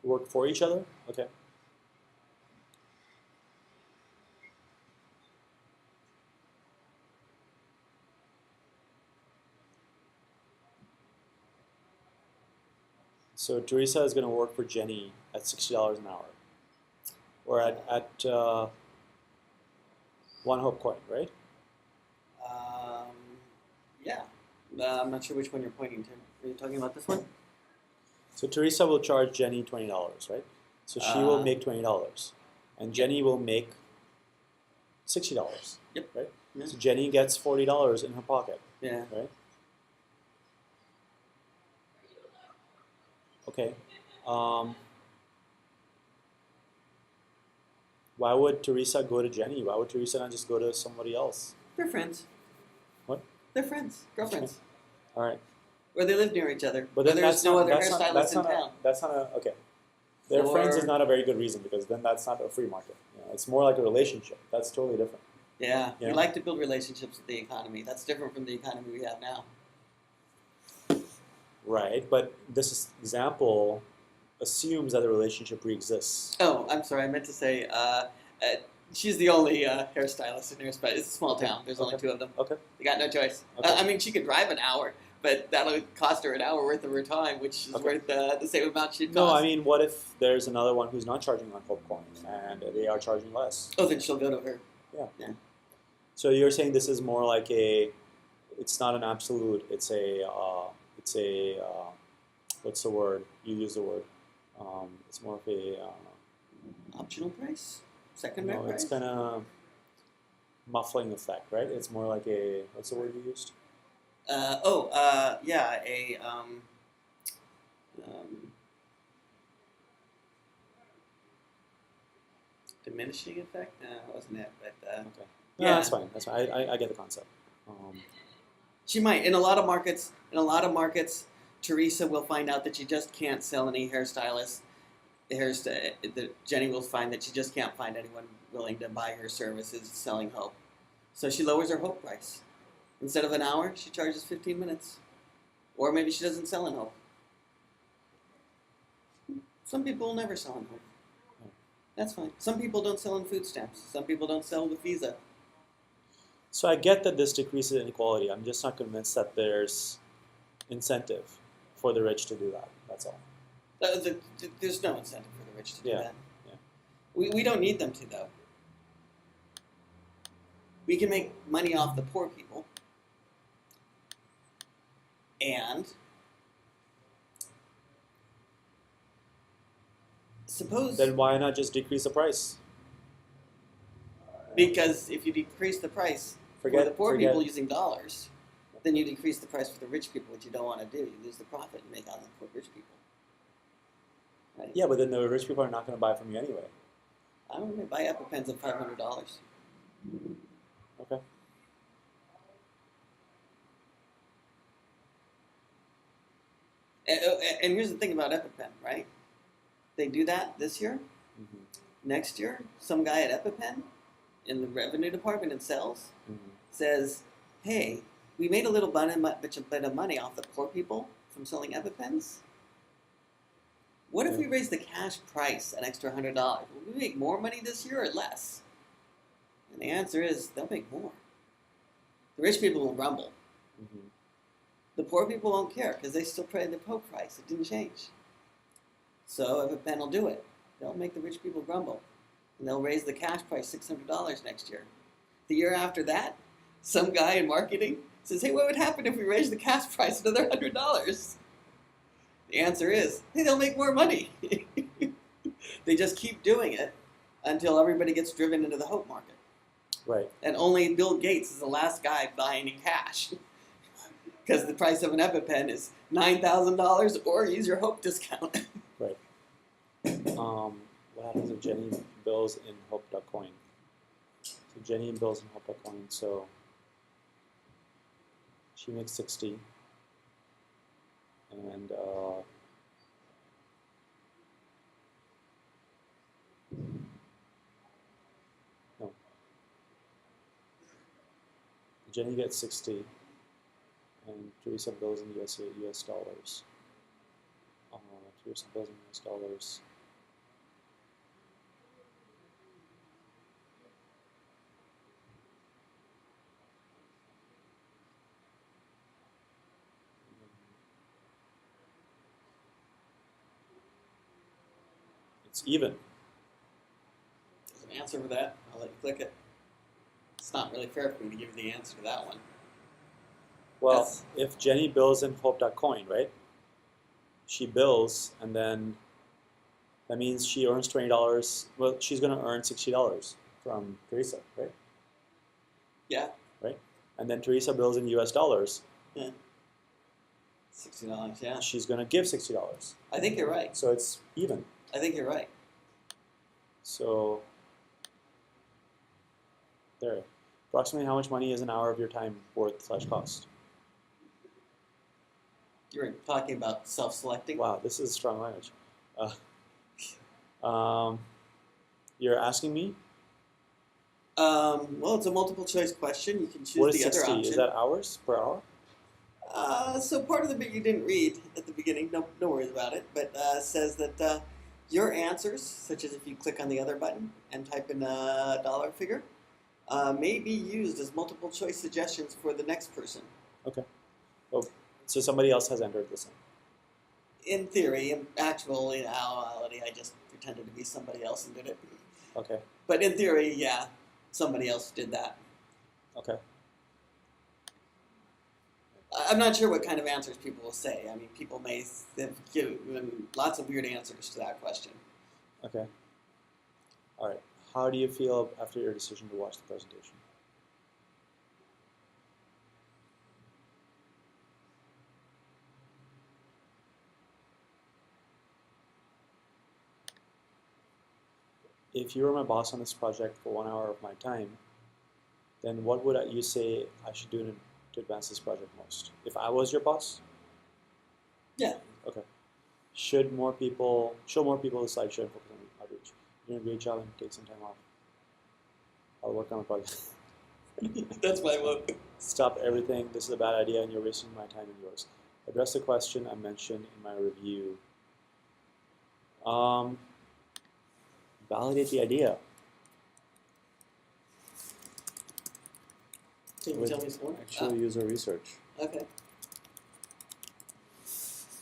Work for each other? Okay. So Teresa is going to work for Jenny at $60 an hour, or at one Hope coin, right? Yeah. I'm not sure which one you're pointing to. Are you talking about this one? So Teresa will charge Jenny $20, right? So she will make $20, and Jenny will make $60. Yep. Right. Yeah. So Jenny gets $40 in her pocket. Yeah. Right. Okay. Why would Teresa go to Jenny? Why would Teresa not just go to somebody else? They're friends. What? They're friends. Girlfriends. All right. Or they live near each other. But then there's no other that's hairstylist in town. That's not a, okay. Their friends is not a very good reason, because then that's not a free market. You know, it's more like a relationship. That's totally different. Yeah, You we know? like to build relationships with the economy. That's different from the economy we have now. Right, but this example assumes that the relationship pre-exists. Oh, I'm sorry. I meant to say she's the only hairstylist in Hairspray. It's a small town. There's only 2 of them. Okay. They got no choice. Okay. I mean, she could drive an hour, but that'll cost her an hour worth of her time, which is worth the same amount she'd cost. No, I mean, what if there's another one who's not charging on Hope coin and they are charging less? Oh, then she'll go to her. Yeah. So you're saying this is more like it's not an absolute. It's a what's the word? You use the word. It's more of a Optional price? Secondary price? It's kind of muffling effect, right? It's more like what's the word you used? Yeah, diminishing effect? Wasn't it? But Okay. yeah, No, that's fine. That's fine. I get the concept. She might. In a lot of markets, Teresa will find out that she just can't sell any hairstylists. Jenny will find that she just can't find anyone willing to buy her services selling Hope. So she lowers her Hope price. Instead of an hour, she charges 15 minutes. Or maybe she doesn't sell in Hope. Some people will never sell in Hope. That's fine. Some people don't sell in food stamps. Some people don't sell with Visa. So I get that this decreases inequality. I'm just not convinced that there's incentive for the rich to do that. That's all. There's no incentive for the rich to do that. Yeah. We don't need them to, though. We can make money off the poor people. And suppose... Then why not just decrease the price? Because if you decrease the price for the poor people using dollars, then you decrease the price for the rich people, which you don't want to do. You lose the profit and make on the poor rich people. Right? Yeah, but then the rich people are not going to buy from you anyway. I don't know, buy up depends on $500. Okay. And here's the thing about EpiPen, right? They do that this year. Mm-hmm. Next year, some guy at EpiPen in the revenue department in sales says, hey, we made a little bit of money off the poor people from selling EpiPens. What if we raise the cash price an extra $100? Will we make more money this year or less? And the answer is they'll make more. The rich people will grumble. Mm-hmm. The poor people won't care because they still pay the Pope price. It didn't change. So EpiPen will do it. They'll make the rich people grumble. And they'll raise the cash price $600 next year. The year after that, some guy in marketing says, hey, what would happen if we raised the cash price another $100? The answer is, hey, they'll make more money. They just keep doing it until everybody gets driven into the Hope market. Right. And only Bill Gates is the last guy buying in cash. Because the price of an EpiPen is $9,000 or use your Hope discount. Right. What happens if Jenny bills in Hope.coin? So Jenny bills in Hope.coin, so she makes 60. And no. Jenny gets 60. And Teresa bills in US dollars. Teresa bills in US dollars. It's even. There's an answer for that. I'll let you click it. It's not really fair for me to give you the answer to that one. Well, if Jenny bills in Hope.coin, right? She bills, and then that means she earns $20. Well, she's going to earn $60 from Teresa, right? Yeah. Right? And then Teresa bills in US dollars. Yeah. $60, yeah. She's going to give $60. I think you're right. So it's even. I think you're right. So there. Approximately how much money is an hour of your time worth / cost? You're talking about self-selecting? Wow, this is strong language. You're asking me? Well, it's a multiple choice question. You can choose What is the 60? other option. Is that hours per hour? So part of the bit you didn't read at the beginning, no worries about it, but says that your answers, such as if you click on the other button and type in a dollar figure, may be used as multiple choice suggestions for the next person. Okay. Well, so somebody else has entered this in. In theory, in actuality, I just pretended to be somebody else and did it. Okay. But in theory, yeah, somebody else did that. Okay. I'm not sure what kind of answers people will say. I mean, people may have given lots of weird answers to that question. Okay. All right. How do you feel after your decision to watch the presentation? If you were my boss on this project for 1 hour of my time, then what would you say I should do to advance this project most? If I was your boss? Yeah. Okay. Show more people the slideshow and focus on outreach. You're doing a great job and take some time off. I'll work on the project. That's my vote. Stop everything. This is a bad idea and you're wasting my time and yours. Address the question I mentioned in my review. Validate the idea. Can you tell me some more? Actual user research. Okay.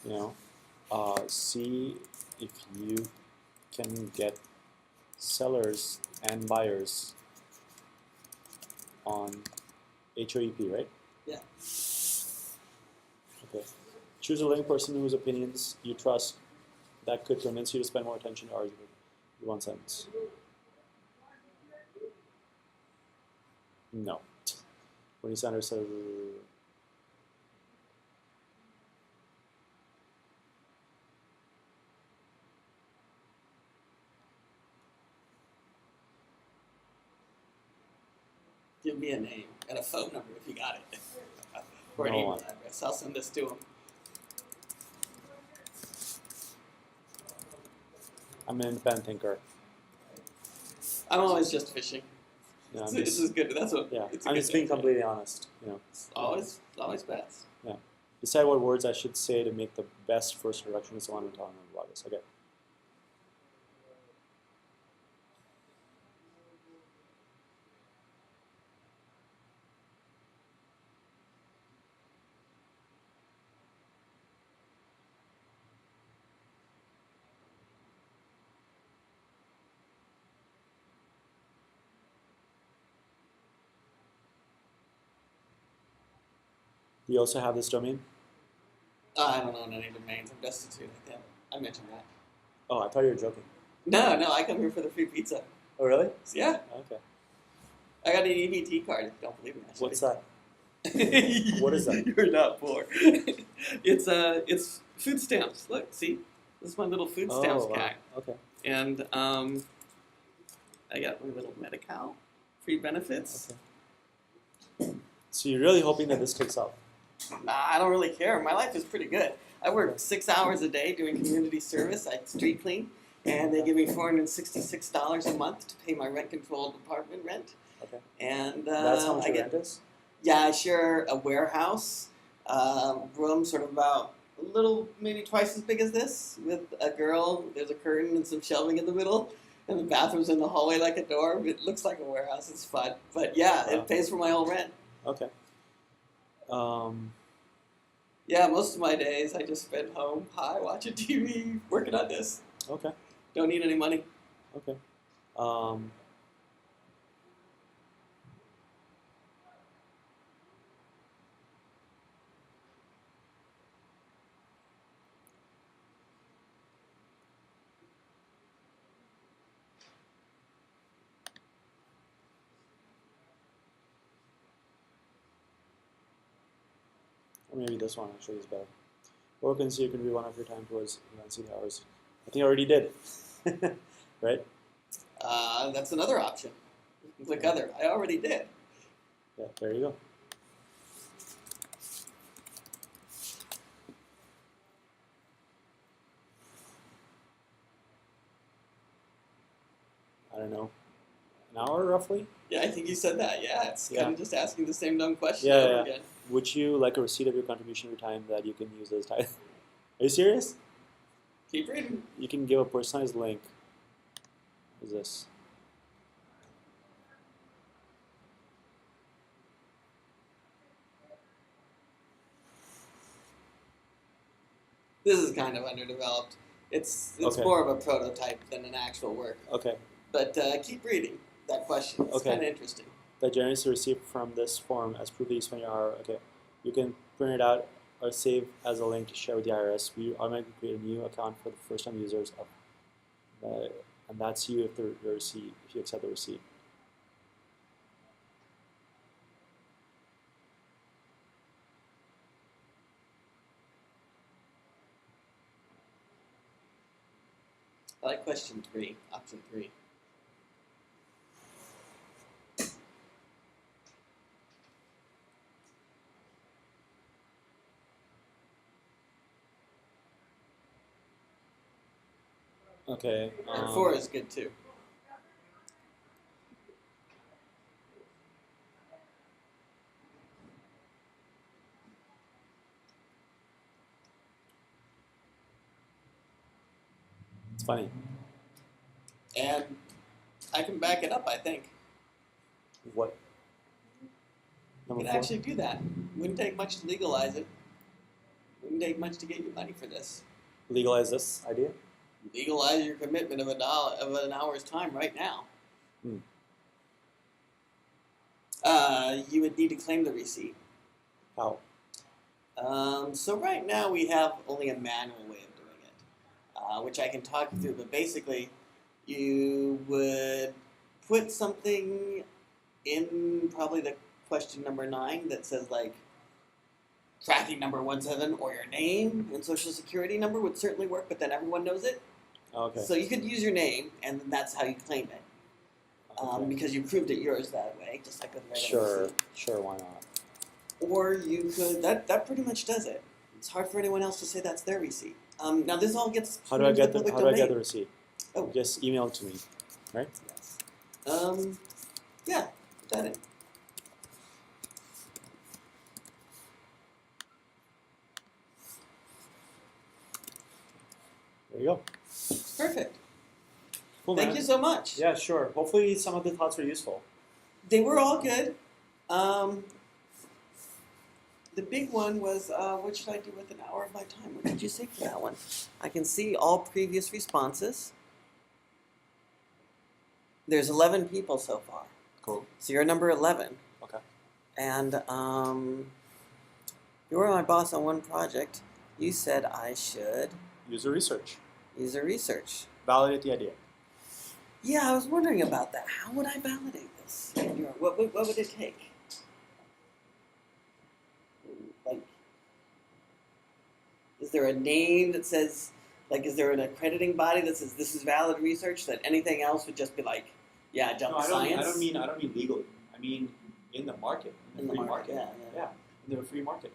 You know, see if you can get sellers and buyers on HOEP, right? Yeah. Okay. Choose a living person whose opinions you trust that could convince you to spend more attention to argument. One sentence. No. Bernie Sanders says. Give me a name and a phone number if you got it. Or an No email one. address. I'll send this to him. I'm an independent thinker. I'm always just fishing. Yeah, This is good. That's what. Yeah, It's a I'm good just being thing. completely honest. It's always best. Yeah. Decide what words I should say to make the best first introduction to someone when telling them about this. Okay. Do you also have this domain? I don't own any domains. I'm destitute. I mentioned that. Oh, I thought you were joking. No, I come here for the free pizza. Oh, really? Yeah, Okay. I got an EBT card. Don't believe me. What's that? What is that? You're not poor. It's food stamps. Look, see, this is my little food stamps wow. guy. Okay. And I got my little Medi-Cal, free benefits. Okay. So you're really hoping that this takes off? Nah, I don't really care. My life is pretty good. I work 6 hours a day doing community service. I street clean, and they give me $466 a month to pay my rent-controlled apartment rent. Okay. And That's how much your rent is? Yeah, I share a warehouse room, sort of about a little, maybe twice as big as this, with a girl. There's a curtain and some shelving in the middle, and the bathroom's in the hallway like a dorm. It looks like a warehouse. It's fun, but yeah, Wow. It pays for my whole rent. Okay. Yeah, most of my days I just spend home, high, watching TV, working on this. Okay. Don't need any money. Okay. Or maybe this one actually is better. Or consider can be one of your time towards advancing hours. I think I already did. Right? That's another option. You can click other. I already did. Yeah, there you go. I don't know. An hour roughly? Yeah, I think you said that. Yeah, it's kind of just asking the same dumb question Yeah, over yeah. again. Would you like a receipt of your contribution of your time that you can use as time? Are you serious? Keep reading. You can give a personalized link. What is this? This is kind of underdeveloped. It's Okay. more of a prototype than an actual work. Okay. But keep reading that question. It's Okay. kind of interesting. That generates a receipt from this form as proof that you spent your hour. Okay. You can print it out or save as a link to share with the IRS. We automatically create a new account for the first-time users, and that's you if the receipt, if you accept the receipt. I like question 3, option 3. Okay. And 4 is good too. It's funny. And I can back it up, I think. What? You Number can 4? actually do that. Wouldn't take much to legalize it. Wouldn't take much to get you money for this. Legalize this idea? Legalize your commitment of an hour's time right now. You would need to claim the receipt. How? So right now we have only a manual way of doing it, which I can talk you through. But basically, you would put something in probably the question number 9 that says like tracking number 17 or your name and social security number would certainly work, but then everyone knows it. Okay. So you could use your name, and then that's how you claim it. Okay. Because you proved it yours that way, just like with regular receipt. Sure, why not? Or you could, that pretty much does it. It's hard for anyone else to say that's their receipt. Now this all gets How do I get into the public domain. receipt? Oh. Just email it to me, right? Yes. Yeah, put that in. There you go. Perfect. Cool, Thank man. you so much. Yeah, sure. Hopefully some of the thoughts were useful. They were all good. The big one was, what should I do with an hour of my time? What did you say for that one? I can see all previous responses. There's 11 people so far. Cool. So you're number 11. Okay. And you were my boss on one project. You said I should User research. user research. Validate the idea. Yeah, I was wondering about that. How would I validate this? What would it take? Like, is there a name that says, like, is there an accrediting body that says this is valid research, that anything else would just be like, yeah, jump to science? I don't mean legally. I mean in the market, in the free market. Yeah, in the free market.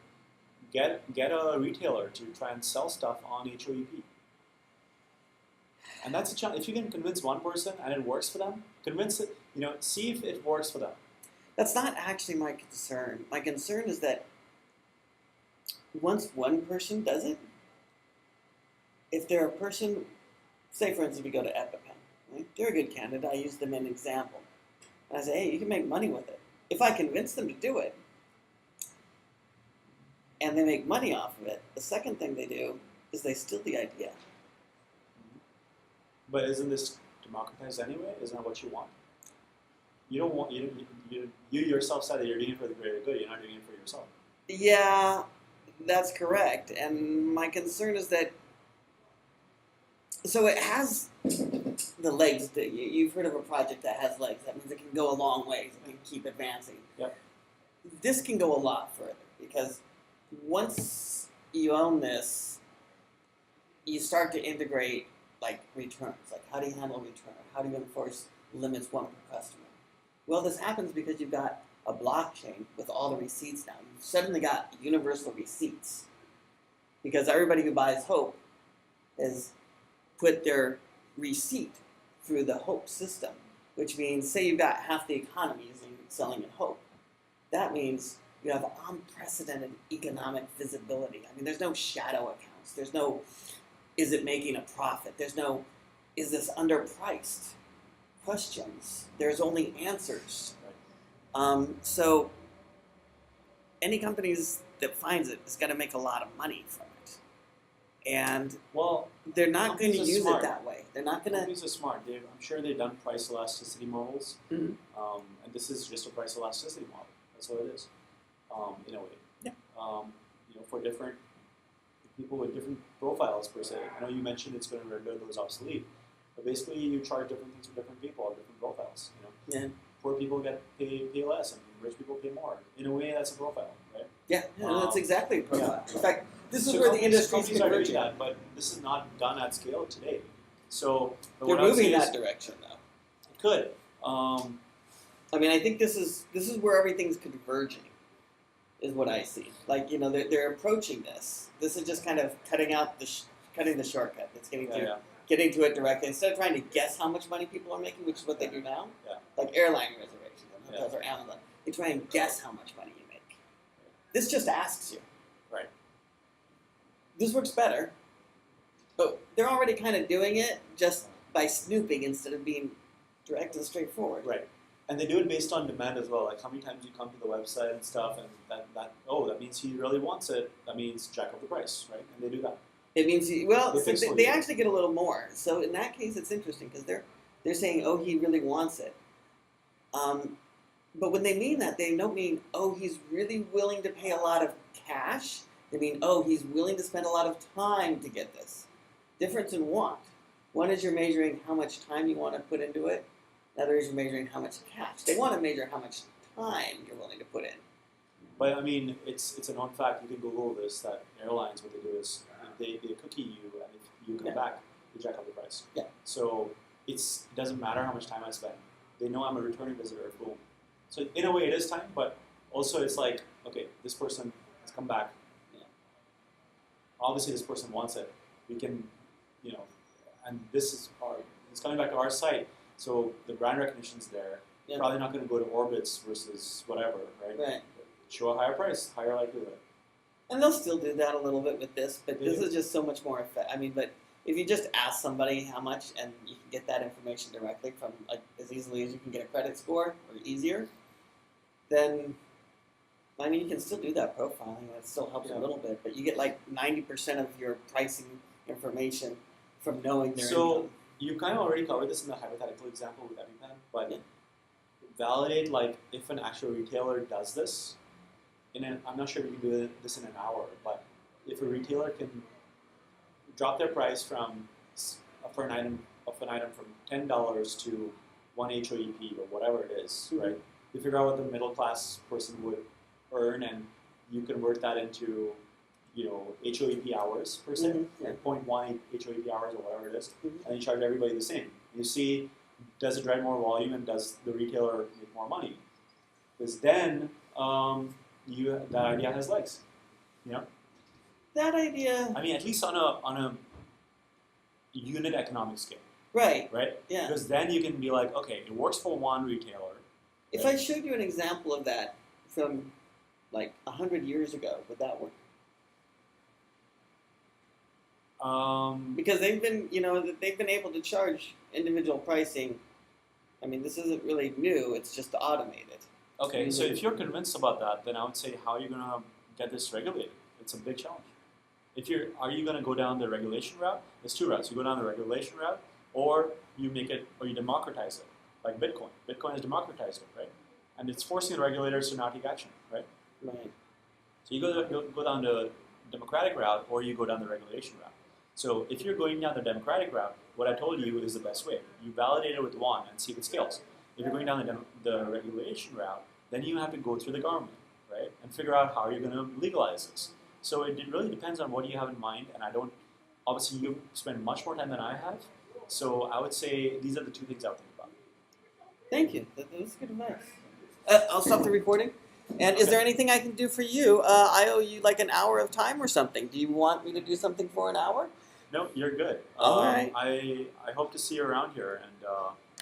Get a retailer to try and sell stuff on HOEP. And that's a challenge. If you can convince one person and it works for them, convince it. See if it works for them. That's not actually my concern. My concern is that once one person does it, if they're a person, say for instance we go to EpiPen, right? They're a good candidate. I use them as an example. And I say, hey, you can make money with it. If I convince them to do it, and they make money off of it, the second thing they do is they steal the idea. But isn't this democratized anyway? Isn't that what you want? You don't want you yourself said that you're doing it for the greater good. You're not doing it for yourself. Yeah, that's correct. And my concern is that, so it has the legs. You've heard of a project that has legs. That means it can go a long ways. It can keep advancing. Yep. This can go a lot further because once you own this, you start to integrate like returns. Like, how do you handle return? How do you enforce limits one per customer? Well, this happens because you've got a blockchain with all the receipts now. You've suddenly got universal receipts because everybody who buys Hope has put their receipt through the Hope system, which means, say you've got half the economy selling in Hope. That means you have unprecedented economic visibility. I mean, there's no shadow accounts. There's no, is it making a profit? There's no, is this underpriced? Questions. There's only answers. So any companies that finds it is going to make a lot of money from it. And well, they're not going to use it that way. They're not going to. Companies are smart. I'm sure they've done price elasticity models, and this is just a price elasticity model. That's what it is, in a way. Yeah. For different people with different profiles per se. I know you mentioned it's going to render those obsolete, but basically you charge different things for different people, different profiles. Yeah. Poor people pay less, and rich people pay more. In a way, that's a profile, right? Yeah, that's exactly a profile. Yeah. In fact, this is So where the industry is are doing converging. that, but this is not done at scale today. So They're moving that direction, though. It could. I mean, I think this is where everything's converging, is what I see. Like, they're approaching this. This is just kind of cutting the shortcut. It's getting to it directly instead of trying to guess how much money people are making, which is what they do now. Yeah. Like airline reservations, hotels or Amazon. They try and guess how much money you make. This just asks you. Right. This works better, but they're already kind of doing it just by snooping instead of being direct and straightforward. Right. And they do it based on demand as well. Like how many times you come to the website and stuff, and that means he really wants it. That means jack up the price, right? And they do that. It means they actually get a little more. So in that case, it's interesting because they're saying, oh, he really wants it. But when they mean that, they don't mean, oh, he's really willing to pay a lot of cash. They mean, oh, he's willing to spend a lot of time to get this. Difference in want. One is you're measuring how much time you want to put into it. The other is you're measuring how much cash. They want to measure how much time you're willing to put in. But I mean, it's a known fact. You can Google this. That airlines, what they do is they cookie you, and if you come back, they jack up the price. Yeah. So it doesn't matter how much time I spend. They know I'm a returning visitor. Boom. So in a way, it is time, but also it's like, okay, this person has come back. Yeah. Obviously, this person wants it. We can, and this is it's coming back to our site, so the brand recognition's there. Yeah. Probably not going to go to Orbitz versus whatever, right? Right. Show a higher price, higher likelihood. And they'll still do that a little bit with this, but this is just so much more effective. I mean, but if you just ask somebody how much, and you can get that information directly from, like, as easily as you can get a credit score, or easier, then, I mean, you can still do that profiling. That still helps a little bit, but you get like 90% of your pricing information from knowing their income. You kind of already covered this in the hypothetical example with EpiPen, but validate, like, if an actual retailer does this, I'm not sure if you can do this in an hour, but if a retailer can drop their price from for an item from $10 to 1 HOEP or whatever it is, right? You figure out what the middle class person would earn, and you convert that into, you know, HOEP hours per se, like 0.1 HOEP hours or whatever it is, and you charge everybody the same. You see, does it drive more volume, and does the retailer make more money? Because then that idea has legs, you know. That idea. I mean, at least on a unit economic scale. Right. Right. Yeah. Because then you can be like, okay, it works for one retailer. If I showed you an example of that from like 100 years ago, would that work? Because they've been able to charge individual pricing. I mean, this isn't really new; it's just automated. Okay, so if you're convinced about that, then I would say, how are you going to get this regulated? It's a big challenge. Are you going to go down the regulation route? There's two routes. You go down the regulation route, or you democratize it, like Bitcoin. Bitcoin has democratized it, right? And it's forcing the regulators to not take action, right? Right. So you go down the democratic route, or you go down the regulation route. So if you're going down the democratic route, what I told you is the best way. You validate it with one and see if it scales. If you're going down the regulation route, then you have to go through the government, right, and figure out how you're going to legalize this. So it really depends on what you have in mind, and obviously you spend much more time than I have, so I would say these are the two things I would think about. Thank you. That's good advice. I'll stop the recording. And is there anything I can do for you? I owe you like an hour of time or something. Do you want me to do something for an hour? No, you're good. All right. I hope to see you around here, and